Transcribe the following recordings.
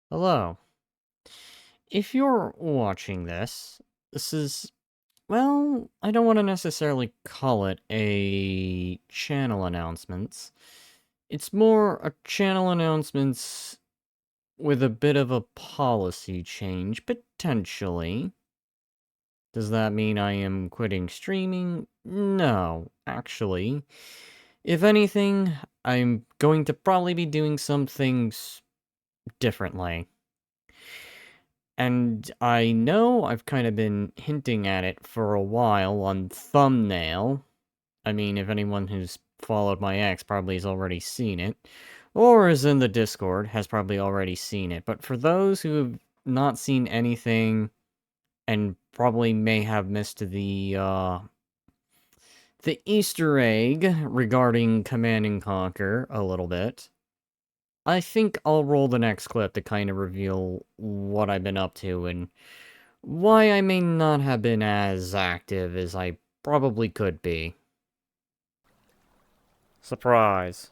Hello. If you're watching this is, well, I don't want to necessarily call it a channel announcements. It's more a channel announcements with a bit of a policy change, potentially. Does that mean I am quitting streaming? No, actually. If anything, I'm going to probably be doing some things differently. And I know I've kind of been hinting at it for a while on thumbnail. I mean, if anyone who's followed my ex probably has already seen it, or is in the Discord has probably already seen it. But for those who have not seen anything and probably may have missed the Easter egg regarding Command and Conquer a little bit, I think I'll roll the next clip to kind of reveal what I've been up to and why I may not have been as active as I probably could be. Surprise.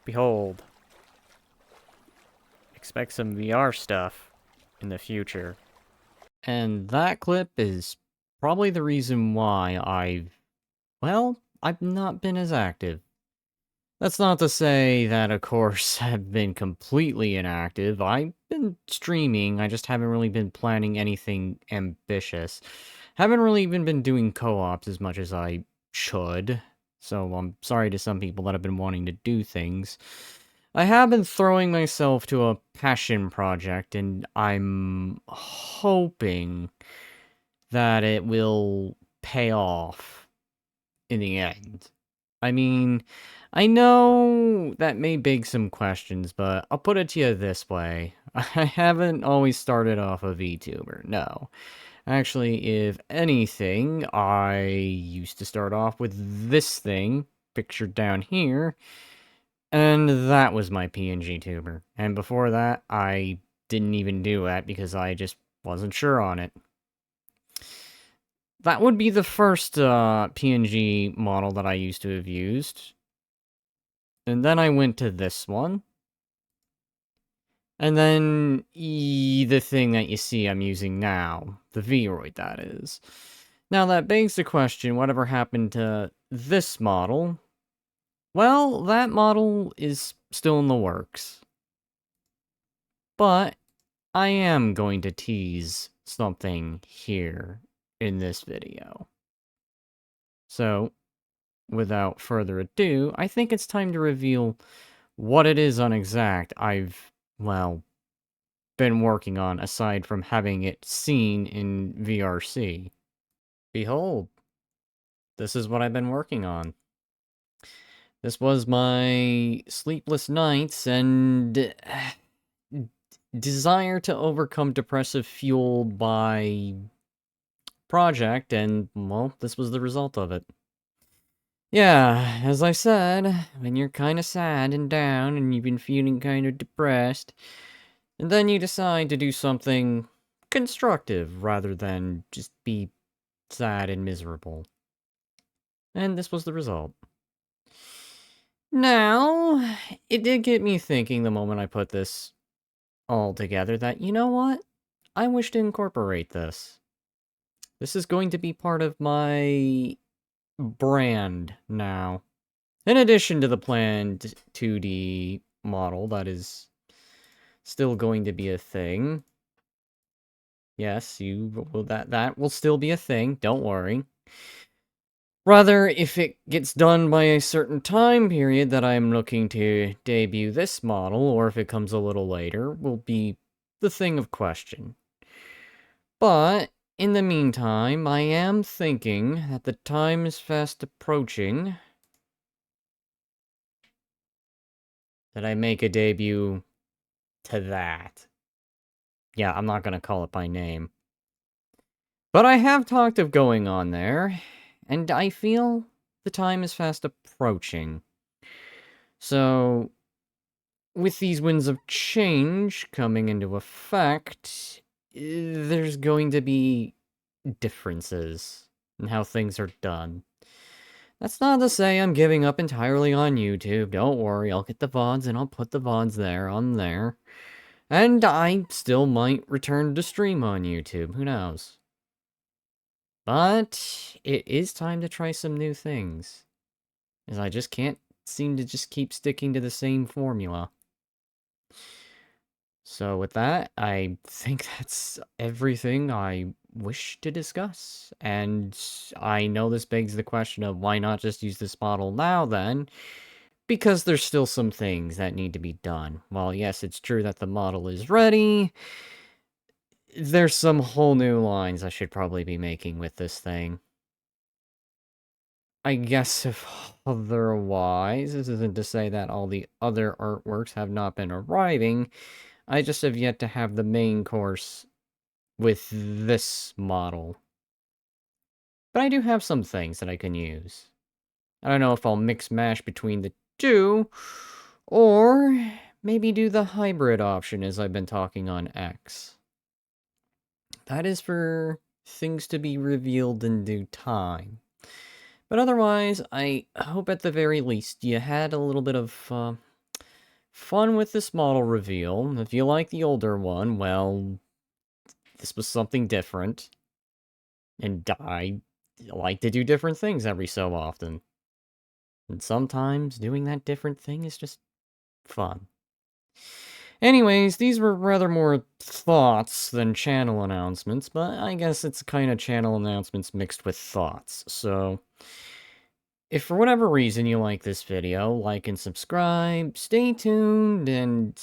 Behold. Expect some VR stuff in the future. And that clip is probably the reason why I've not been as active. That's not to say that, of course, I've been completely inactive. I've been streaming, I just haven't really been planning anything ambitious. Haven't really even been doing co-ops as much as I should. So I'm sorry to some people that have been wanting to do things. I have been throwing myself to a passion project, and I'm hoping that it will pay off in the end. I mean, I know that may beg some questions, but I'll put it to you this way. I haven't always started off a VTuber, no. Actually, if anything, I used to start off with this thing, pictured down here, and that was my PNG tuber. And before that, I didn't even do that because I just wasn't sure on it. That would be the first PNG model that I used to have used. And then I went to this one. And then the thing that you see I'm using now, the Vroid that is. Now that begs the question, whatever happened to this model? Well, that model is still in the works. But I am going to tease something here in this video. So, without further ado, I think it's time to reveal what it is on Exact I've, well, been working on aside from having it seen in VRC. Behold, this is what I've been working on. This was my sleepless nights and desire to overcome depressive fueled by project, and, well, this was the result of it. Yeah, as I said, when you're kinda sad and down and you've been feeling kinda depressed, and then you decide to do something constructive rather than just be sad and miserable. And this was the result. Now, it did get me thinking the moment I put this all together that, you know what? I wish to incorporate this. This is going to be part of my brand now. In addition to the planned 2D model that is still going to be a thing. Yes, that will still be a thing, don't worry. Rather, if it gets done by a certain time period that I'm looking to debut this model, or if it comes a little later, will be the thing of question. But, in the meantime, I am thinking that the time is fast approaching that I make a debut to that. Yeah, I'm not gonna call it by name. But I have talked of going on there, and I feel the time is fast approaching. So, with these winds of change coming into effect, there's going to be differences in how things are done. That's not to say I'm giving up entirely on YouTube. Don't worry, I'll get the VODs and I'll put the VODs there on there. And I still might return to stream on YouTube, who knows. But it is time to try some new things, as I just can't seem to just keep sticking to the same formula. So with that, I think that's everything I wish to discuss. And I know this begs the question of why not just use this model now then? Because there's still some things that need to be done. While yes, it's true that the model is ready, there's some whole new lines I should probably be making with this thing. I guess if otherwise, this isn't to say that all the other artworks have not been arriving, I just have yet to have the main course with this model. But I do have some things that I can use. I don't know if I'll mix mash between the two, or maybe do the hybrid option as I've been talking on X. That is for things to be revealed in due time. But otherwise, I hope at the very least you had a little bit of fun with this model reveal. If you like the older one, well, this was something different. And I like to do different things every so often. And sometimes doing that different thing is just fun. Anyways, these were rather more thoughts than channel announcements, but I guess it's kind of channel announcements mixed with thoughts, so if for whatever reason you like this video, like and subscribe, stay tuned, and,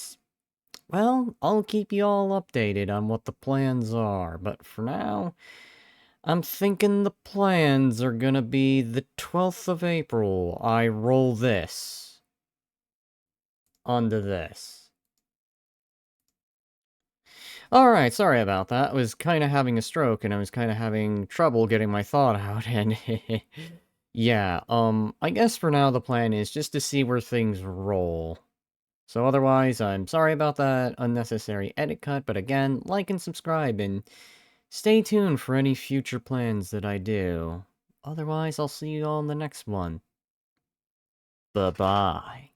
well, I'll keep you all updated on what the plans are, but for now, I'm thinking the plans are gonna be the 12th of April, I roll this onto this. Alright, sorry about that. I was kind of having a stroke, and I was kind of having trouble getting my thought out, and yeah, I guess for now the plan is just to see where things roll. So otherwise, I'm sorry about that unnecessary edit cut, but again, like and subscribe, and stay tuned for any future plans that I do. Otherwise, I'll see you all in the next one. Bye-bye.